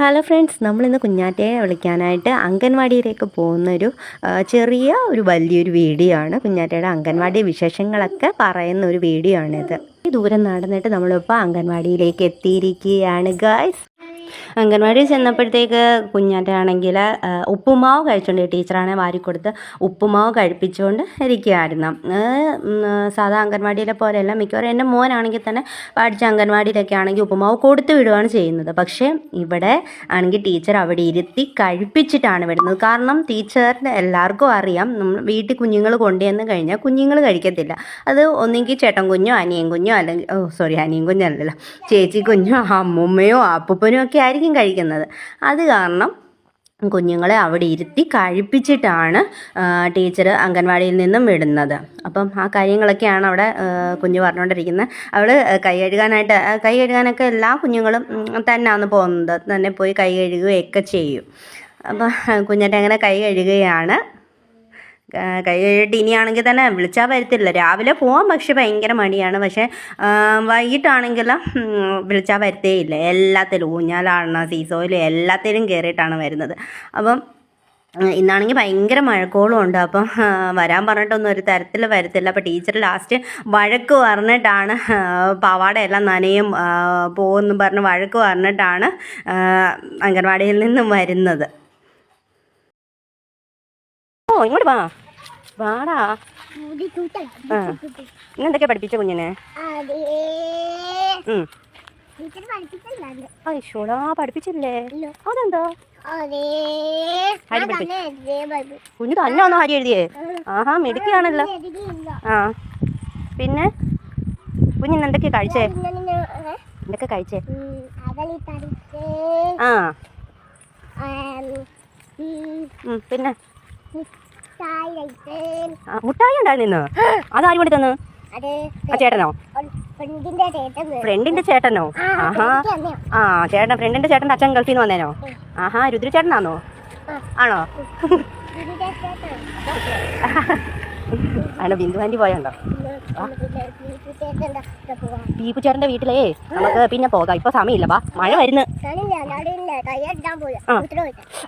Hello friends, നമ്മളിന്ന് കുഞ്ഞാറ്റയെ വിളിക്കാനായിട്ട് അംഗൻവാടിയിലേക്ക് പോകുന്നൊരു വലിയൊരു വീഡിയോ ആണ്. കുഞ്ഞാറ്റയുടെ അംഗൻവാടി വിശേഷങ്ങളൊക്കെ പറയുന്ന ഒരു വീഡിയോ ആണിത്. ദൂരം നടന്നിട്ട് നമ്മളിപ്പോൾ അംഗൻവാടിയിലേക്ക് എത്തിയിരിക്കുകയാണ് ഗായ്സ്. അംഗൻവാടി ചെന്നപ്പോഴത്തേക്ക് കുഞ്ഞാറ്റാണെങ്കിൽ ഉപ്പുമാവ് കഴിച്ചുകൊണ്ട് ടീച്ചറാണെ വാരിക്കൊടുത്ത് ഉപ്പുമാവ് കഴിപ്പിച്ചുകൊണ്ട് ഇരിക്കുകയായിരുന്നു. സാധാ അംഗൻവാടിയിലെ പോലെയല്ല, മിക്കവാറും എൻ്റെ മോനാണെങ്കിൽ തന്നെ പഠിച്ച അംഗൻവാടിയിലൊക്കെ ആണെങ്കിൽ ഉപ്പുമാവ് കൊടുത്തു വിടുകയാണ് ചെയ്യുന്നത്. പക്ഷേ ഇവിടെ ആണെങ്കിൽ ടീച്ചർ അവിടെ ഇരുത്തി കഴിപ്പിച്ചിട്ടാണ് വിടുന്നത്. കാരണം ടീച്ചറിന് എല്ലാവർക്കും അറിയാം, നമ്മൾ വീട്ടിൽ കുഞ്ഞുങ്ങൾ കൊണ്ടുവന്ന് കഴിഞ്ഞാൽ കുഞ്ഞുങ്ങൾ കഴിക്കത്തില്ല. അത് ഒന്നെങ്കിൽ ചേട്ടൻ കുഞ്ഞോ അനിയൻ കുഞ്ഞോ അല്ലെങ്കിൽ അനിയൻ കുഞ്ഞല്ലല്ലോ, ചേച്ചി കുഞ്ഞോ അമ്മൂമ്മയോ അപ്പൂപ്പനോ ഒക്കെ ആയിരിക്കും കഴിക്കുന്നത്. അത് കാരണം കുഞ്ഞുങ്ങളെ അവിടെ ഇരുത്തി കഴിപ്പിച്ചിട്ടാണ് ടീച്ചർ അംഗൻവാടിയിൽ നിന്നും വിടുന്നത്. അപ്പം ആ കാര്യങ്ങളൊക്കെയാണ് അവിടെ കുഞ്ഞ് പറഞ്ഞുകൊണ്ടിരിക്കുന്നത്. അവൾ കൈ കഴുകാനൊക്കെ എല്ലാ കുഞ്ഞുങ്ങളും തന്നെയാണ് പോകുന്നത്, തന്നെ പോയി കൈ കഴുകുകയൊക്കെ ചെയ്യും. അപ്പം കുഞ്ഞിൻ്റെ അങ്ങനെ കൈ കഴുകുകയാണ്. കൈ കഴുകിയിട്ട് ഇനിയാണെങ്കിൽ തന്നെ വിളിച്ചാൽ വരത്തില്ല. രാവിലെ പോകാൻ പക്ഷെ ഭയങ്കര മടിയാണ്. പക്ഷേ വൈകിട്ടാണെങ്കിൽ വിളിച്ചാൽ വരത്തേയില്ല. എല്ലാത്തിലും ഊഞ്ഞാലാടണം, സീസോയിൽ എല്ലാത്തിലും കയറിയിട്ടാണ് വരുന്നത്. അപ്പം ഇന്നാണെങ്കിൽ ഭയങ്കര മഴക്കോളും ഉണ്ട്. അപ്പം വരാൻ പറഞ്ഞിട്ടൊന്നും ഒരു തരത്തിൽ വരത്തില്ല. അപ്പോൾ ടീച്ചർ ലാസ്റ്റ് വഴക്ക് പറഞ്ഞിട്ടാണ്, പാവാടയെല്ലാം നനയും പോകുമെന്നും പറഞ്ഞ് വഴക്ക് പറഞ്ഞിട്ടാണ് അംഗൻവാടിയിൽ നിന്നും വരുന്നത്. ഇങ്ങോട്ട് വാടാ. ഇന്നെന്തൊക്കെയാ പഠിപ്പിച്ച കുഞ്ഞിനെ? ഐശോടാ, പഠിപ്പിച്ചില്ലേ? അതെന്താ കുഞ്ഞു തന്നെയാണോ ഹരി എഴുതിയേ? ആഹാ, മിടുക്കിയാണല്ലോ. ആ, പിന്നെ കുഞ്ഞിന് എന്തൊക്കെയാ കഴിച്ചേ? ആ, പിന്നെ മുട്ടായി ഉണ്ടായിരുന്നു. അതാരും കൊണ്ട് തന്നു? ചേട്ടനോ? ഫ്രണ്ടിന്റെ ചേട്ടനോ? ആഹാ. ആ, ഫ്രണ്ടിന്റെ ചേട്ടൻ്റെ അച്ഛൻ ഗൾഫിൽ നിന്ന് വന്നേനോ? ആഹാ, രുദ്ര ചേട്ടനാണോ? ആണോ? ആണോ? ബിന്ദു ആൻറ്റി പോയുണ്ടോ? ദീപു ചേട്ടൻ്റെ വീട്ടിലേ നമുക്ക് പിന്നെ പോകാം, ഇപ്പൊ സമയമില്ല. വാ, മഴ വരുന്നു.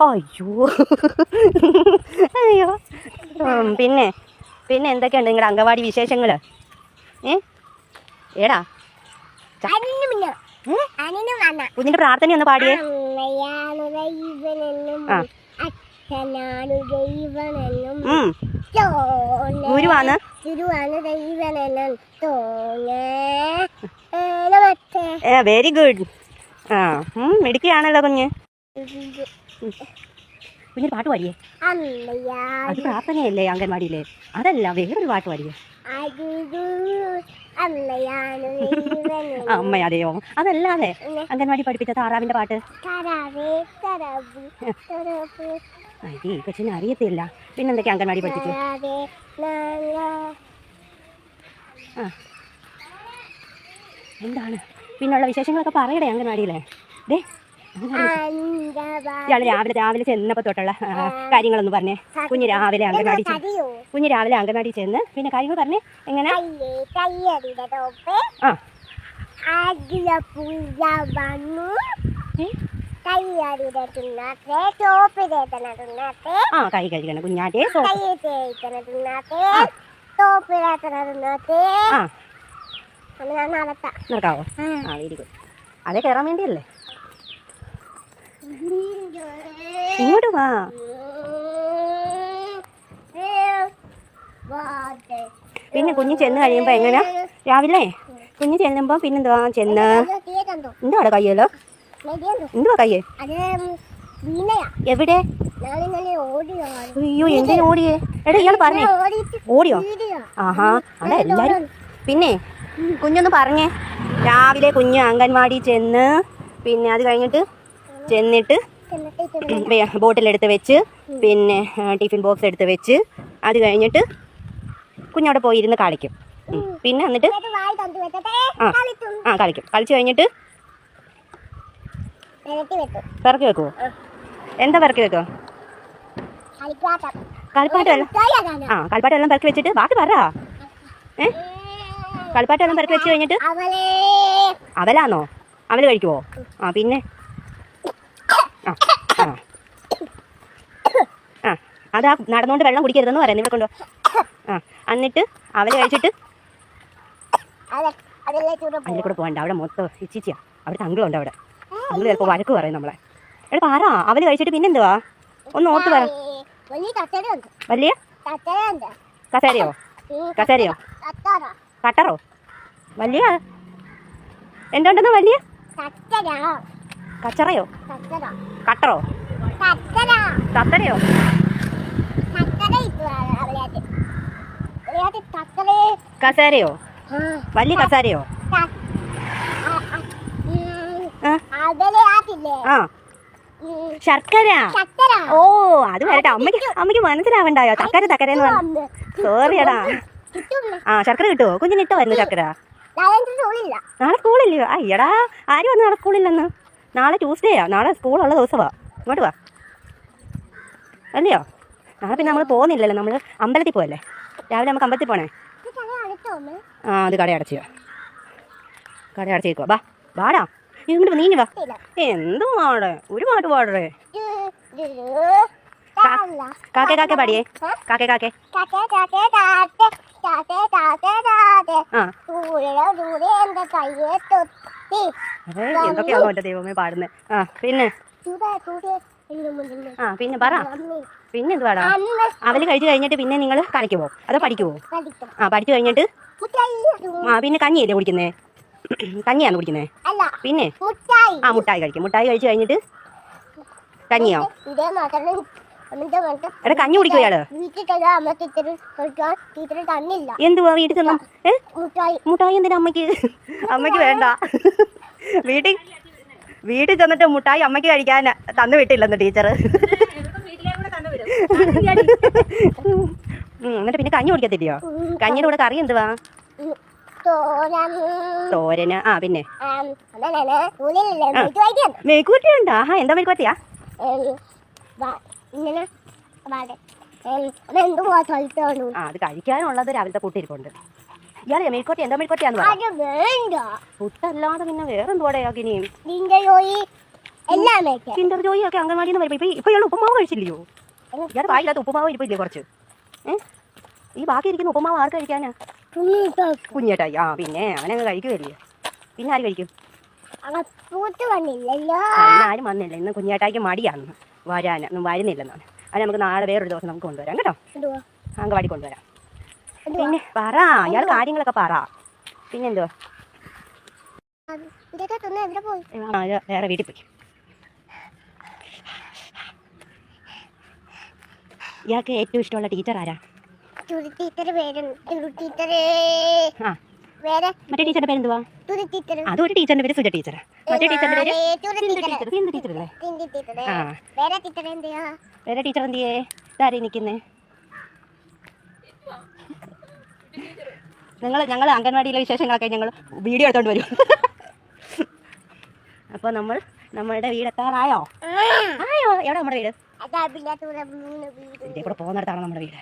അയ്യോ അയ്യോ. പിന്നെ എന്തൊക്കെയുണ്ട് നിങ്ങളുടെ അംഗൻവാടി വിശേഷങ്ങൾ? ഏടാ കുഞ്ഞിന്റെ പ്രാർത്ഥന ഒന്ന് പാടിയേ. ഗുരുവാണ് വെരി ഗുഡ്. ആ, മിടുക്കിയാണല്ലോ കുഞ്ഞ്. കുഞ്ഞൊരു പാട്ട് പാടിയേ. അത് പ്രാർത്ഥനയല്ലേ അംഗൻവാടിയിലെ? അതല്ല, വേറൊരു പാട്ട് പാടിയേ. അമ്മ, അതെയോ? അതല്ലാതെ അംഗൻവാടി പഠിപ്പിച്ച താറാവിന്റെ പാട്ട്. അയ്യേ, കൊച്ചിനെ അറിയത്തില്ല. പിന്നെന്തൊക്കെയാ അംഗൻവാടി പഠിപ്പിച്ചു? ആ, എന്താണ് പിന്നുള്ള വിശേഷങ്ങളൊക്കെ പറയടേ അംഗൻവാടിയിലെ? ഇയാൾ രാവിലെ ചെന്നപ്പോൾ തൊട്ടുള്ള കാര്യങ്ങളൊന്നും പറഞ്ഞേ. കുഞ്ഞ് രാവിലെ അംഗൻവാടി ചെന്ന് പിന്നെ കാര്യങ്ങൾ പറഞ്ഞേ. എങ്ങനെ? കൈ കഴുകണം കുഞ്ഞാറ്റേ. നടക്കാവോ? ആ, വെരി ഗുഡ്. അതേ കയറാൻ വേണ്ടിയല്ലേ? ഇങ്ങോട്ട് വാ. പിന്നെ കുഞ്ഞ് ചെന്ന് കഴിയുമ്പോ എങ്ങനെയാ? രാവിലെ കുഞ്ഞ് ചെല്ലുമ്പോ പിന്നെന്തുവാ ചെന്ന് എന്തുവാടെ കയ്യല്ലോ? എന്തുവാ കയ്യേ? എവിടെ? അയ്യോ, എന്തിനു ഓടിയേ? എടാ, ഇയാൾ പറഞ്ഞേ. ഓടിയോ? ആഹാ, അതെ എല്ലാരും. പിന്നെ കുഞ്ഞൊന്ന് പറഞ്ഞേ. രാവിലെ കുഞ്ഞ് അംഗൻവാടി ചെന്ന് പിന്നെ അത് കഴിഞ്ഞിട്ട് ബോട്ടിലെടുത്ത് വെച്ച് പിന്നെ ടിഫിൻ ബോക്സ് എടുത്ത് വെച്ച് അത് കഴിഞ്ഞിട്ട് കുഞ്ഞവിടെ പോയി ഇരുന്ന് കളിക്കും. പിന്നെ എന്നിട്ട് കളിക്കും. കളിച്ച് കഴിഞ്ഞിട്ട് പിറക്കി വെക്കുമോ? എന്താ പിറക്കി വെക്കുമോ? കളിപ്പാട്ടെല്ലാം പിറക്കി വെച്ചിട്ട് ബാക്കി പറ. കളിപ്പാട്ടെല്ലാം പിറക്കി വെച്ച് കഴിഞ്ഞിട്ട് അവലാന്നോ? അവല് കഴിക്കുമോ? ആ, പിന്നെ ആ ആ ആ അതാ നടന്നുകൊണ്ട് വെള്ളം കുടിക്കരുതെന്ന് പറയാം ഇവിടെ കൊണ്ടോ. ആ എന്നിട്ട് അവൽ കഴിച്ചിട്ട് അതിൽ കൂടെ പോകണ്ട. അവിടെ മൊത്തം ഇച്ചിച്ചിയാ. അവിടുത്തെ അങ്കിളുണ്ട് അവിടെ. അങ്കിള് ചിലപ്പോൾ വഴക്ക് പറയും നമ്മളെ. എടാ പാറ അവൽ കഴിച്ചിട്ട് പിന്നെന്തുവാ ഒന്ന് ഓർത്ത് പറ. വലിയ കസേരയോ കസേരയോ കട്ടറോ വലിയ എന്തുണ്ടെന്ന് വലിയ കച്ചറയോ കട്ടറോ തത്തരയോ കസേരയോ വലിയ കസേരയോ ആ ശർക്കര. ഓ അത് വരട്ടെ. അമ്മയ്ക്ക് മനസ്സിലാവണ്ടായോ തക്കര തക്കരെന്ന് പറഞ്ഞു. സോറിയടാ. ആ ശർക്കര കിട്ടുമോ? കുഞ്ഞിന് ഇഷ്ടമായിരുന്നു ശർക്കര. നാളെ സ്കൂളില്ലയോ? അയ്യടാ ആരും വന്ന് നാളെ സ്കൂളില്ലെന്ന്. നാളെ ട്യൂസ്ഡേയാ. നാളെ സ്കൂളുള്ള ദിവസമാ. ഇങ്ങോട്ട് വാ. അല്ലയോ? നാളെ പിന്നെ നമ്മൾ പോകുന്നില്ലല്ലോ. നമ്മൾ അമ്പലത്തിൽ പോയല്ലേ. രാവിലെ നമുക്ക് അമ്പലത്തിൽ പോണേ. ആ അത് കട അടച്ചോ. കട അടച്ചേക്കോ. വാ വാടാ ഇങ്ങോട്ട് നീങ്ങി വാ. എന്ത് പാടേ ഒരു പാട്ട് പാടേ. കാക്കേ കാക്കേ പാടിയേ. കാക്കേ കാക്കേ എന്തൊക്കെയാണോ എന്റെ ദൈവമേ പാടുന്നത്. ആ പിന്നെ ആ പിന്നെ പറ. പിന്നെ എന്ത് പാടാ? അവല് കഴിച്ചു കഴിഞ്ഞിട്ട് പിന്നെ നിങ്ങൾ കളിക്കുമോ അതോ പഠിക്കുമോ? ആ പഠിച്ചു കഴിഞ്ഞിട്ട് ആ പിന്നെ കഞ്ഞിയല്ലേ കുടിക്കുന്നേ? കഞ്ഞിയാണോ കുടിക്കുന്നേ? പിന്നെ ആ മുട്ടായി കഴിക്കും. മുട്ടായി കഴിച്ചു കഴിഞ്ഞിട്ട് കഞ്ഞിയോ? എടാ കഞ്ഞി കുടിക്കും ഇയാള്. എന്തുവാ വീട്ടിൽ ചെന്ന മുട്ടായി എന്തിനാ അമ്മയ്ക്ക്? അമ്മയ്ക്ക് വേണ്ട. വീട്ടിൽ ചെന്നിട്ട് മുട്ടായി അമ്മയ്ക്ക് കഴിക്കാൻ തന്നു വിട്ടില്ലെന്ന് ടീച്ചർ. എന്നിട്ട് പിന്നെ കഞ്ഞി കുടിക്കത്തില്ലയോ? കഞ്ഞിയുടെ കൂടെ കറി എന്തുവാ? തോരന്. ആ പിന്നെ മെഴുക്കുവരട്ടിയുണ്ടോ? ആ എന്താ മെഴുക്കുവരട്ടിയാ? ആ അത് കഴിക്കാനുള്ളത് രാവിലത്തെ കൂട്ടിരിപ്പുണ്ട്. ഇയാളെ മെഴുക്കുവരട്ടി എന്താ മെഴുക്കുവരട്ടിയാന്ന് പറ. പുട്ടല്ലാതെ പിന്നെ വേറെന്തുവാടയാക്കിനിയും കിൻഡർ ജോയി ഒക്കെ അംഗൻവാടിയിൽ നിന്ന് വരുമ്പോ ഇപ്പൊ ഇയാൾ ഉപ്പുമാവ് കഴിച്ചില്ലയോ? ഇയാൾ വായില്ലാത്ത ഉപ്പുമാവ് ഇരിപ്പില്ലേ കുറച്ച്? ഈ ബാക്കി ഇരിക്കുന്ന ഉപ്പുമാവ് ആർക്ക് കഴിക്കാനാ? കുഞ്ഞേട്ടായി. ആ പിന്നെ അവനങ്ങ് കഴിക്കുമല്ലേ. പിന്നെ ആര് കഴിക്കും? ആരും വന്നില്ല. ഇന്ന് കുഞ്ഞേട്ടായിക്ക് മടിയാന്ന് വരാൻ. വരുന്നില്ലെന്നാണ്. അത് നമുക്ക് നാളെ വേറൊരു ദിവസം നമുക്ക് കൊണ്ടുവരാം കേട്ടോ. അംഗൻവാടി കൊണ്ടുവരാം. പിന്നെ പറ ഇയാൾ കാര്യങ്ങളൊക്കെ പറ. പിന്നെന്തുവാ? വേറെ വീട്ടിൽ പോയി. ഇയാൾക്ക് ഏറ്റവും ഇഷ്ടമുള്ള ടീച്ചർ ആരാ? മറ്റേ ടീച്ചറിന്റെ പേരെന്തുവാ? അതൊരു ടീച്ചറിന്റെ പേര് സുജ ടീച്ചർ. മറ്റേ ടീച്ചറിന്റെ പേര് എന്ത് ടീച്ചറല്ലേ? ആ വേറെ ടീച്ചർ എന്തിയേ? ഇതാരേ നിൽക്കുന്നേ? ഞങ്ങൾ അംഗൻവാടിയിലെ വിശേഷങ്ങളൊക്കെ ഞങ്ങൾ വീഡിയോ എടുത്തോണ്ട് വരും. അപ്പോൾ നമ്മളുടെ വീടെത്താറായോ? ആയോ? എവിടെ നമ്മുടെ വീട്? ഇതേ കൂടെ പോകുന്നിടത്താണ് നമ്മുടെ വീട്.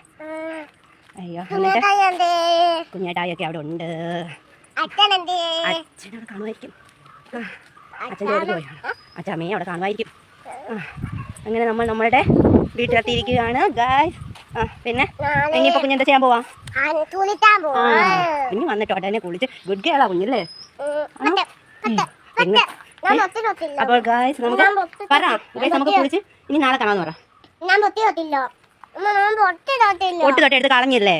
അയ്യോ കുഞ്ഞേട്ടായൊക്കെ അവിടെ ഉണ്ട്. അച്ഛനവിടെ കാണുമായിരിക്കും. അച്ഛൻ ജോലിക്ക് പോയാണ്. അച്ഛമ്മയെ അവിടെ കാണുമായിരിക്കും. അങ്ങനെ നമ്മൾ നമ്മളുടെ വീട്ടിലെത്തിയിരിക്കുകയാണ് ഗായ്സ്. പിന്നെ ഇനിയിപ്പോൾ കുഞ്ഞെന്താ ചെയ്യാൻ പോവാ? കുഞ്ഞ് വന്നിട്ട് ഉടനെ കുളിച്ച് ഗുഡ് ഗേളാ കുഞ്ഞല്ലേ. പിന്നെ അപ്പോൾ ഗായ്സ് നമുക്ക് പറ ഗായ്സ് നമുക്ക് കുളിച്ച് ഇനി നാളെ കാണാമെന്ന് പറ. പൊട്ട് തൊട്ട് എടുത്ത് കളഞ്ഞില്ലേ?